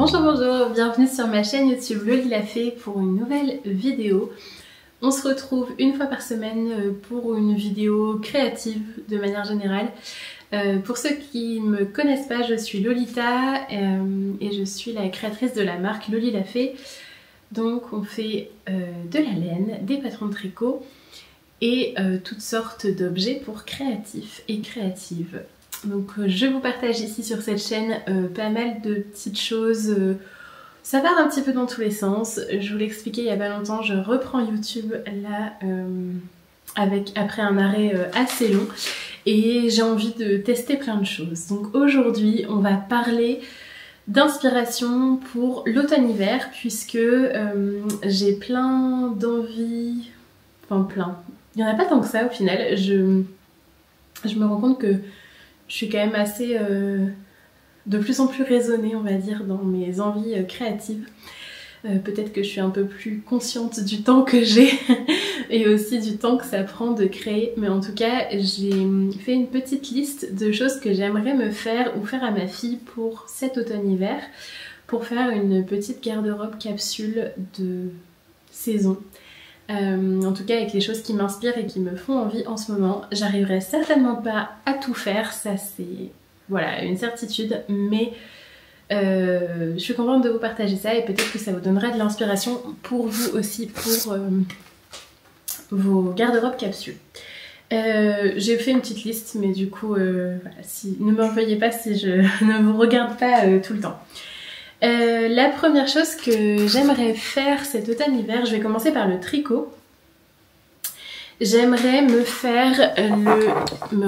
Bonjour, bienvenue sur ma chaîne YouTube Loli la Fée pour une nouvelle vidéo. On se retrouve une fois par semaine pour une vidéo créative de manière générale. Pour ceux qui ne me connaissent pas, je suis Lolita et je suis la créatrice de la marque Loli la Fée. Donc on fait de la laine, des patrons de tricot et toutes sortes d'objets pour créatifs et créatives. Donc je vous partage ici sur cette chaîne pas mal de petites choses, ça part un petit peu dans tous les sens. Je vous l'ai expliqué il y a pas longtemps, je reprends YouTube là après un arrêt assez long et j'ai envie de tester plein de choses. Donc aujourd'hui on va parler d'inspiration pour l'automne-hiver puisque j'ai plein d'envies, enfin plein, il n'y en a pas tant que ça au final. Je me rends compte que je suis quand même assez de plus en plus raisonnée, on va dire, dans mes envies créatives. Peut-être que je suis un peu plus consciente du temps que j'ai et aussi du temps que ça prend de créer. Mais en tout cas, j'ai fait une petite liste de choses que j'aimerais me faire ou faire à ma fille pour cet automne-hiver, pour faire une petite garde-robe capsule de saison. En tout cas avec les choses qui m'inspirent et qui me font envie en ce moment. J'arriverai certainement pas à tout faire, ça c'est voilà une certitude, mais je suis contente de vous partager ça et peut-être que ça vous donnera de l'inspiration pour vous aussi pour vos garde-robes capsules. J'ai fait une petite liste mais du coup voilà, ne me veuillez pas si je ne vous regarde pas tout le temps. La première chose que j'aimerais faire cet automne-hiver, je vais commencer par le tricot. J'aimerais me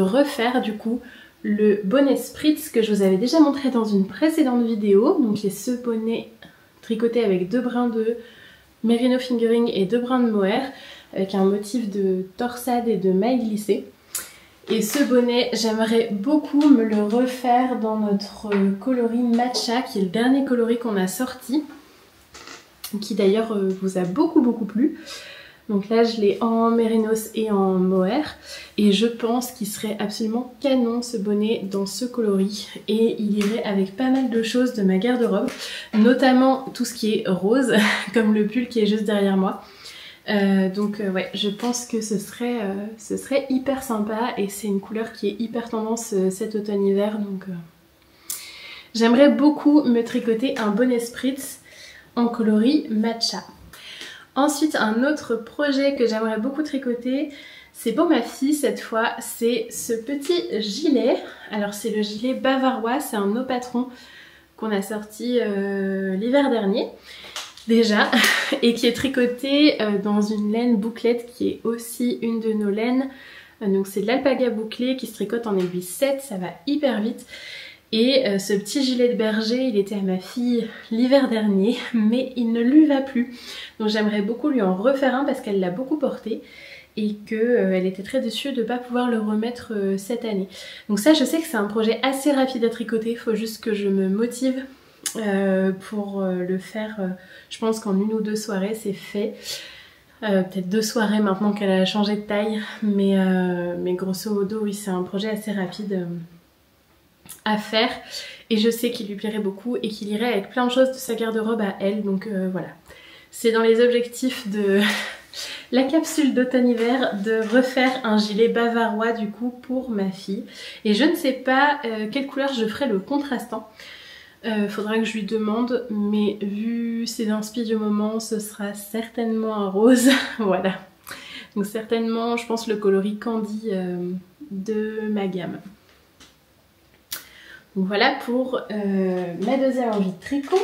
refaire du coup le bonnet Spritz que je vous avais déjà montré dans une précédente vidéo. Donc j'ai ce bonnet tricoté avec 2 brins de Merino Fingering et 2 brins de mohair avec un motif de torsade et de mailles glissées. Et ce bonnet, j'aimerais beaucoup me le refaire dans notre coloris matcha, qui est le dernier coloris qu'on a sorti, qui d'ailleurs vous a beaucoup plu. Donc là, je l'ai en mérinos et en mohair, et je pense qu'il serait absolument canon ce bonnet dans ce coloris, et il irait avec pas mal de choses de ma garde-robe, notamment tout ce qui est rose, comme le pull qui est juste derrière moi. Ouais, je pense que ce serait hyper sympa et c'est une couleur qui est hyper tendance cet automne-hiver, donc j'aimerais beaucoup me tricoter un bonnet Spritz en coloris matcha. Ensuite, un autre projet que j'aimerais beaucoup tricoter, c'est pour ma fille cette fois, c'est ce petit gilet. Alors c'est le gilet bavarois, c'est un No Patron qu'on a sorti l'hiver dernier déjà, et qui est tricoté dans une laine bouclette qui est aussi une de nos laines. Donc c'est de l'alpaga bouclé qui se tricote en aiguille 7, ça va hyper vite. Et ce petit gilet de berger, il était à ma fille l'hiver dernier, mais il ne lui va plus. Donc j'aimerais beaucoup lui en refaire un parce qu'elle l'a beaucoup porté et qu'elle était très déçue de ne pas pouvoir le remettre cette année. Donc ça, je sais que c'est un projet assez rapide à tricoter, il faut juste que je me motive pour le faire. Je pense qu'en 1 ou 2 soirées c'est fait. Peut-être 2 soirées maintenant qu'elle a changé de taille, mais grosso modo oui, c'est un projet assez rapide à faire et je sais qu'il lui plairait beaucoup et qu'il irait avec plein de choses de sa garde-robe à elle. Donc voilà, c'est dans les objectifs de la capsule d'automne-hiver de refaire un gilet bavarois du coup pour ma fille, et je ne sais pas quelle couleur je ferai le contrastant. Faudra que je lui demande, mais vu ses inspi du moment, ce sera certainement un rose. Voilà. Donc certainement, je pense, le coloris Candy de ma gamme. Donc voilà pour ma deuxième envie de tricot.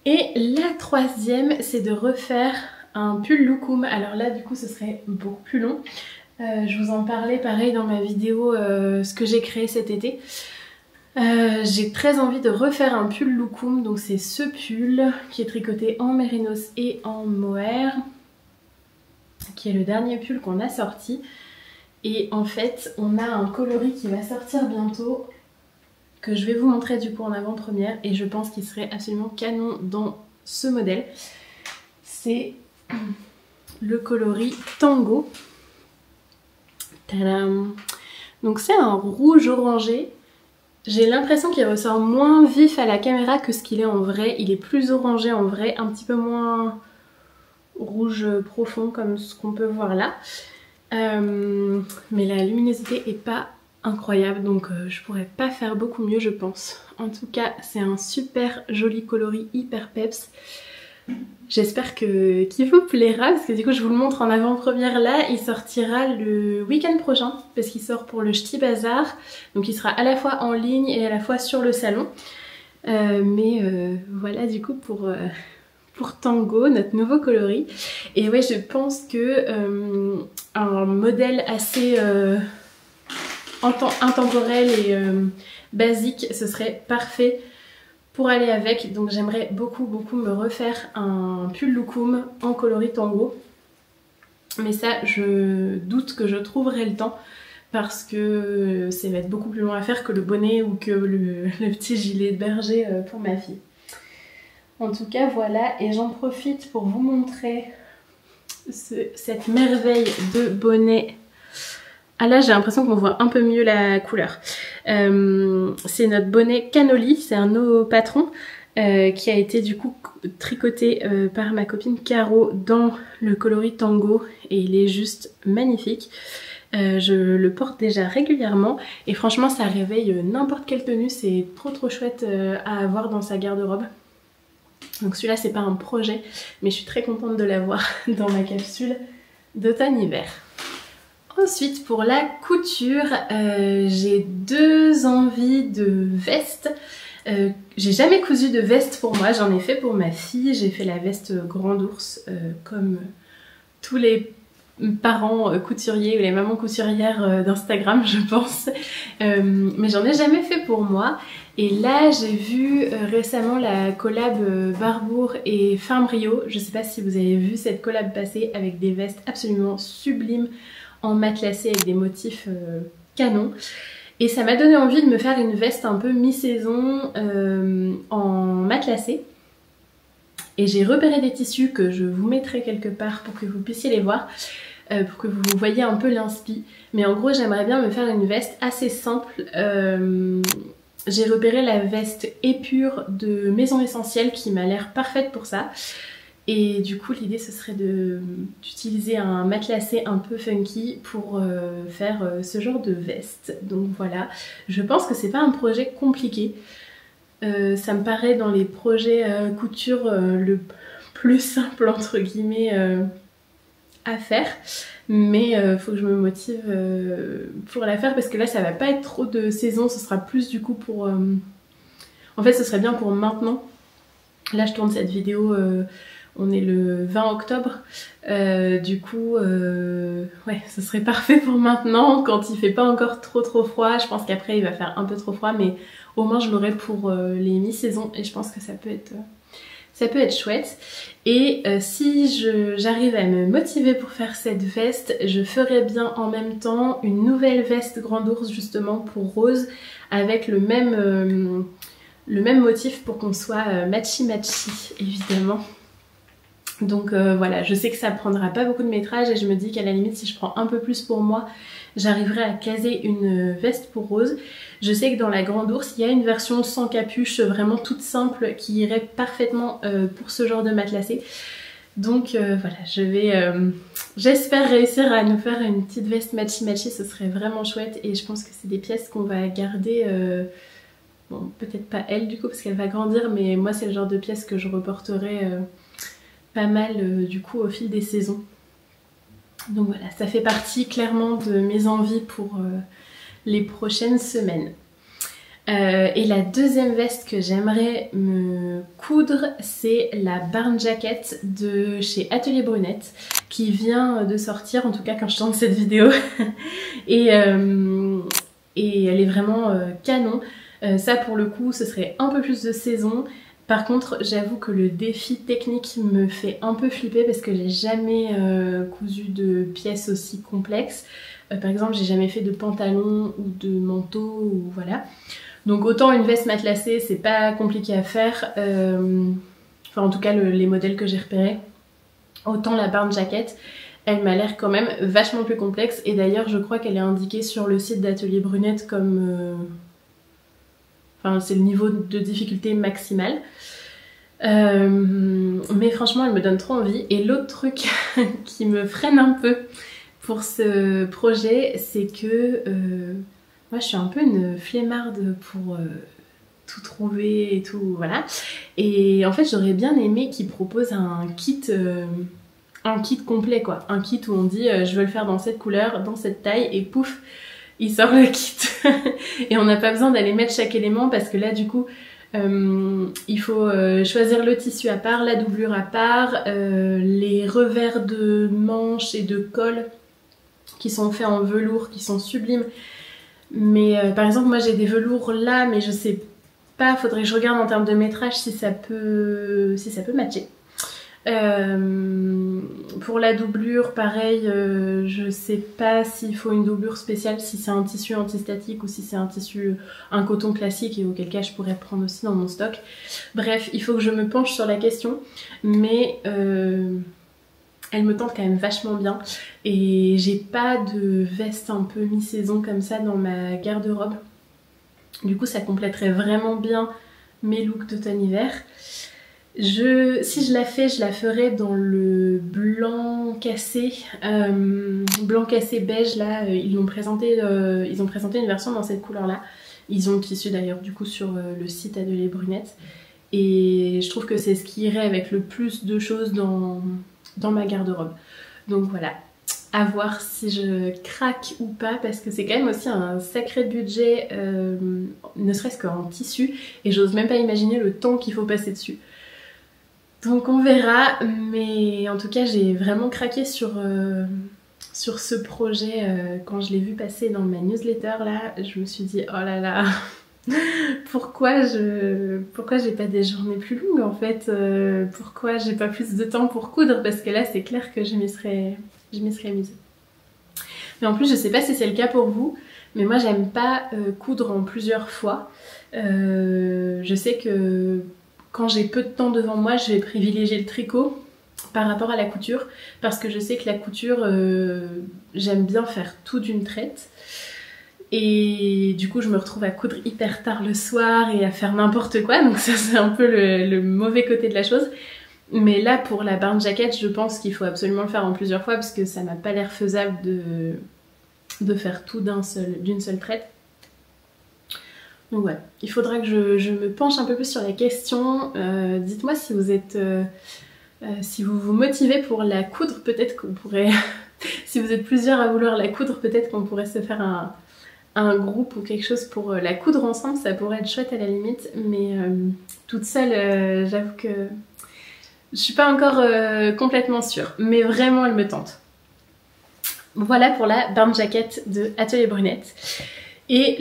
Et la troisième, c'est de refaire un pull loukoum. Alors là, du coup, ce serait beaucoup plus long. Je vous en parlais pareil dans ma vidéo, ce que j'ai créé cet été. J'ai très envie de refaire un pull loukoum, donc c'est ce pull qui est tricoté en mérinos et en mohair, qui est le dernier pull qu'on a sorti. Et en fait on a un coloris qui va sortir bientôt, que je vais vous montrer du coup en avant-première, et je pense qu'il serait absolument canon dans ce modèle. C'est le coloris Tango. Tadam! Donc c'est un rouge orangé J'ai l'impression qu'il ressort moins vif à la caméra que ce qu'il est en vrai. Il est plus orangé en vrai, un petit peu moins rouge profond comme ce qu'on peut voir là. Mais la luminosité est pas incroyable, donc je pourrais pas faire beaucoup mieux je pense. En tout cas c'est un super joli coloris, hyper peps. J'espère qu'il vous plaira parce que du coup je vous le montre en avant-première là. Il sortira le week-end prochain parce qu'il sort pour le Ch'ti Bazar. Donc il sera à la fois en ligne et à la fois sur le salon. Voilà du coup pour Tango, notre nouveau coloris. Et ouais, je pense que un modèle assez intemporel et basique, ce serait parfait pour aller avec. Donc j'aimerais beaucoup me refaire un pull loukoum en coloris Tango. Mais ça, je doute que je trouverai le temps parce que ça va être beaucoup plus long à faire que le bonnet ou que le petit gilet de berger pour ma fille. En tout cas voilà, et j'en profite pour vous montrer cette merveille de bonnet. Ah là j'ai l'impression qu'on voit un peu mieux la couleur. C'est notre bonnet Canoli, c'est un de nos patrons qui a été du coup tricoté par ma copine Caro dans le coloris Tango et il est juste magnifique. Je le porte déjà régulièrement et franchement ça réveille n'importe quelle tenue, c'est trop chouette à avoir dans sa garde-robe. Donc celui-là c'est pas un projet mais je suis très contente de l'avoir dans ma capsule d'automne-hiver. Ensuite pour la couture, j'ai deux envies de vestes. J'ai jamais cousu de veste pour moi, j'en ai fait pour ma fille, j'ai fait la veste Grand Ours comme tous les parents couturiers ou les mamans couturières d'Instagram je pense, mais j'en ai jamais fait pour moi. Et là j'ai vu récemment la collab Barbour et Farm-Rio, je sais pas si vous avez vu cette collab passer avec des vestes absolument sublimes en matelassé avec des motifs canons. Et ça m'a donné envie de me faire une veste un peu mi-saison en matelassé. Et j'ai repéré des tissus que je vous mettrai quelque part pour que vous puissiez les voir, pour que vous voyez un peu l'inspi. Mais en gros j'aimerais bien me faire une veste assez simple. J'ai repéré la veste épure de Maison Essentielle qui m'a l'air parfaite pour ça. Et du coup l'idée ce serait d'utiliser un matelassé un peu funky pour faire ce genre de veste. Donc voilà, je pense que c'est pas un projet compliqué. Ça me paraît dans les projets couture le plus simple entre guillemets à faire. Mais faut que je me motive pour la faire parce que là ça va pas être trop de saison, ce sera plus du coup pour... En fait ce serait bien pour maintenant. Là je tourne cette vidéo... on est le 20 octobre, du coup, ouais, ce serait parfait pour maintenant, quand il fait pas encore trop froid. Je pense qu'après il va faire un peu trop froid, mais au moins je l'aurai pour les mi-saisons et je pense que ça peut être chouette. Et si j'arrive à me motiver pour faire cette veste, je ferai bien en même temps une nouvelle veste Grand Ours justement pour Rose avec le même motif pour qu'on soit matchy évidemment. Donc voilà, je sais que ça prendra pas beaucoup de métrage et je me dis qu'à la limite si je prends un peu plus pour moi, j'arriverai à caser une veste pour Rose. Je sais que dans la Grande Ours, il y a une version sans capuche vraiment toute simple qui irait parfaitement pour ce genre de matelassé. Donc voilà, j'espère réussir à nous faire une petite veste matchy, ce serait vraiment chouette et je pense que c'est des pièces qu'on va garder... Bon, peut-être pas elle du coup parce qu'elle va grandir, mais moi c'est le genre de pièces que je reporterai... pas mal du coup au fil des saisons. Donc voilà, ça fait partie clairement de mes envies pour les prochaines semaines. Et la deuxième veste que j'aimerais me coudre, c'est la Barn Jacket de chez Atelier Brunette qui vient de sortir, en tout cas quand je tourne cette vidéo. et elle est vraiment canon. Ça pour le coup ce serait un peu plus de saison. Par contre, j'avoue que le défi technique me fait un peu flipper parce que j'ai jamais cousu de pièces aussi complexes. Par exemple, j'ai jamais fait de pantalon ou de manteau ou voilà. Donc autant une veste matelassée, c'est pas compliqué à faire. Enfin en tout cas les modèles que j'ai repérés. Autant la Barn Jacket, elle m'a l'air quand même vachement plus complexe. Et d'ailleurs, je crois qu'elle est indiquée sur le site d'Atelier Brunette comme... Enfin, c'est le niveau de difficulté maximal. Mais franchement, elle me donne trop envie. Et l'autre truc qui me freine un peu pour ce projet, c'est que moi, je suis un peu une flemmarde pour tout trouver et tout, voilà. Et en fait, j'aurais bien aimé qu'ils proposent un kit complet, quoi. Un kit où on dit je veux le faire dans cette couleur, dans cette taille, et pouf, il sort le kit. Et on n'a pas besoin d'aller mettre chaque élément parce que là, du coup, il faut choisir le tissu à part, la doublure à part, les revers de manches et de col qui sont faits en velours, qui sont sublimes. Mais par exemple, moi j'ai des velours là, mais je sais pas, faudrait que je regarde en termes de métrage si ça peut matcher. Pour la doublure, pareil, je sais pas s'il faut une doublure spéciale, si c'est un tissu antistatique ou si c'est un coton classique, et auquel cas je pourrais prendre aussi dans mon stock. Bref, il faut que je me penche sur la question, mais elle me tente quand même vachement bien. Et j'ai pas de veste un peu mi-saison comme ça dans ma garde-robe. Du coup, ça compléterait vraiment bien mes looks d'automne-hiver. Si je la fais, je la ferai dans le blanc cassé beige là. Ils ont présenté une version dans cette couleur là. Ils ont le tissu d'ailleurs du coup sur le site Atelier Brunette. Et je trouve que c'est ce qui irait avec le plus de choses dans ma garde-robe. Donc voilà, à voir si je craque ou pas, parce que c'est quand même aussi un sacré budget, ne serait-ce qu'en tissu, et j'ose même pas imaginer le temps qu'il faut passer dessus. Donc on verra, mais en tout cas j'ai vraiment craqué sur ce projet quand je l'ai vu passer dans ma newsletter là. Je me suis dit oh là là, pourquoi j'ai pas des journées plus longues en fait, pourquoi j'ai pas plus de temps pour coudre, parce que là c'est clair que je m'y serais mise. Mais en plus je sais pas si c'est le cas pour vous, mais moi j'aime pas coudre en plusieurs fois. Je sais que quand j'ai peu de temps devant moi, je vais privilégier le tricot par rapport à la couture, parce que je sais que la couture, j'aime bien faire tout d'une traite. Et du coup, je me retrouve à coudre hyper tard le soir et à faire n'importe quoi, donc ça c'est un peu le mauvais côté de la chose. Mais là, pour la barn jacket, je pense qu'il faut absolument le faire en plusieurs fois, parce que ça m'a pas l'air faisable de faire tout d'une seule traite. Donc voilà, il faudra que je me penche un peu plus sur la question. Dites-moi si vous êtes... si vous vous motivez pour la coudre, peut-être qu'on pourrait... si vous êtes plusieurs à vouloir la coudre, peut-être qu'on pourrait se faire un groupe ou quelque chose pour la coudre ensemble. Ça pourrait être chouette à la limite, mais toute seule, j'avoue que je suis pas encore complètement sûre. Mais vraiment, elle me tente. Voilà pour la barn jacket de Atelier Brunette. Et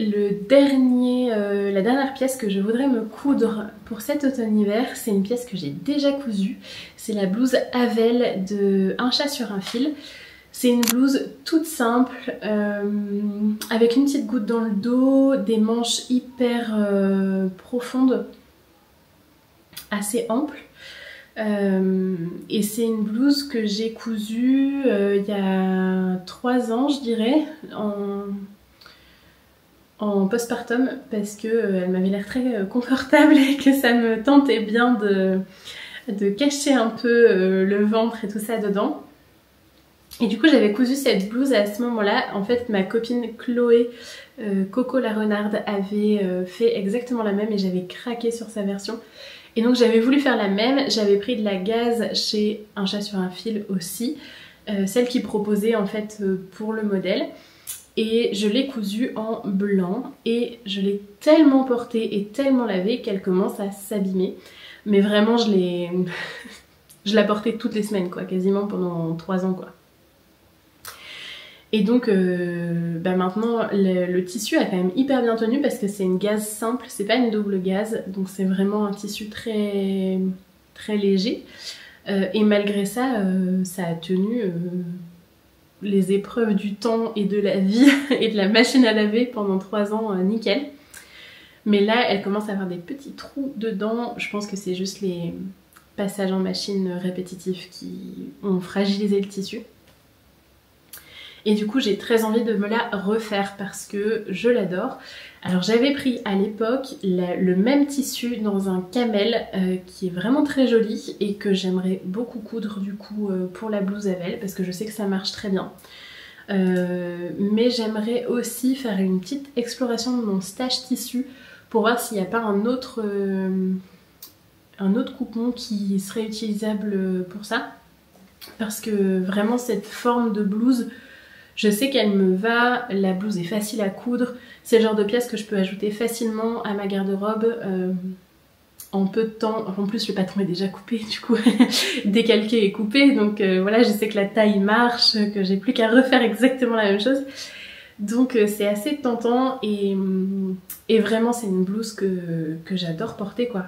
la dernière pièce que je voudrais me coudre pour cet automne-hiver, c'est une pièce que j'ai déjà cousue. C'est la blouse Havel de Un chat sur un fil. C'est une blouse toute simple, avec une petite goutte dans le dos, des manches hyper profondes, assez amples. Et c'est une blouse que j'ai cousue il y a 3 ans, je dirais, en postpartum, parce que elle m'avait l'air très confortable et que ça me tentait bien de cacher un peu le ventre et tout ça dedans. Et du coup j'avais cousu cette blouse à ce moment-là. En fait ma copine Chloé, Coco la renarde, avait fait exactement la même et j'avais craqué sur sa version. Et donc j'avais voulu faire la même, j'avais pris de la gaze chez Un chat sur un fil aussi, celle qui proposait en fait pour le modèle. Et je l'ai cousue en blanc et je l'ai tellement portée et tellement lavée qu'elle commence à s'abîmer. Mais vraiment je la portais toutes les semaines quoi, quasiment pendant 3 ans quoi. Et donc maintenant le tissu a quand même hyper bien tenu, parce que c'est une gaze simple, c'est pas une double gaze, donc c'est vraiment un tissu très, très léger. Et malgré ça, ça a tenu les épreuves du temps et de la vie et de la machine à laver pendant 3 ans nickel. Mais là elle commence à avoir des petits trous dedans, je pense que c'est juste les passages en machine répétitifs qui ont fragilisé le tissu. Et du coup j'ai très envie de me la refaire parce que je l'adore. Alors j'avais pris à l'époque le même tissu dans un camel qui est vraiment très joli et que j'aimerais beaucoup coudre du coup pour la blouse à velle parce que je sais que ça marche très bien. Mais j'aimerais aussi faire une petite exploration de mon stash tissu pour voir s'il n'y a pas un autre coupon qui serait utilisable pour ça. Parce que vraiment cette forme de blouse, je sais qu'elle me va, la blouse est facile à coudre, c'est le genre de pièce que je peux ajouter facilement à ma garde-robe en peu de temps. En plus le patron est déjà coupé du coup, décalqué et coupé, donc voilà, je sais que la taille marche, que j'ai plus qu'à refaire exactement la même chose. Donc c'est assez tentant et vraiment c'est une blouse que j'adore porter quoi.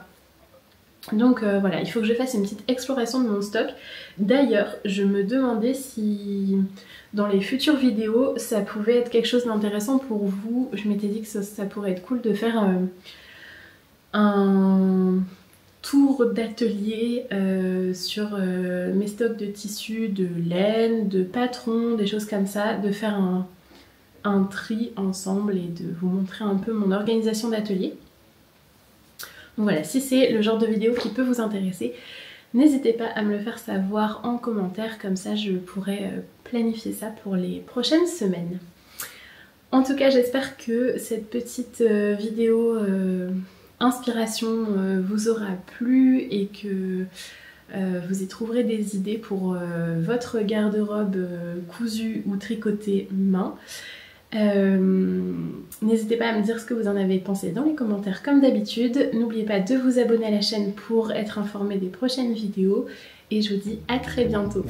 Donc voilà, il faut que je fasse une petite exploration de mon stock. D'ailleurs, je me demandais si dans les futures vidéos, ça pouvait être quelque chose d'intéressant pour vous. Je m'étais dit que ça pourrait être cool de faire un tour d'atelier sur mes stocks de tissus, de laine, de patrons, des choses comme ça, de faire un tri ensemble et de vous montrer un peu mon organisation d'atelier. Donc voilà, si c'est le genre de vidéo qui peut vous intéresser, n'hésitez pas à me le faire savoir en commentaire, comme ça je pourrai planifier ça pour les prochaines semaines. En tout cas, j'espère que cette petite vidéo inspiration vous aura plu et que vous y trouverez des idées pour votre garde-robe cousue ou tricotée main. N'hésitez pas à me dire ce que vous en avez pensé dans les commentaires comme d'habitude. N'oubliez pas de vous abonner à la chaîne pour être informé des prochaines vidéos et je vous dis à très bientôt.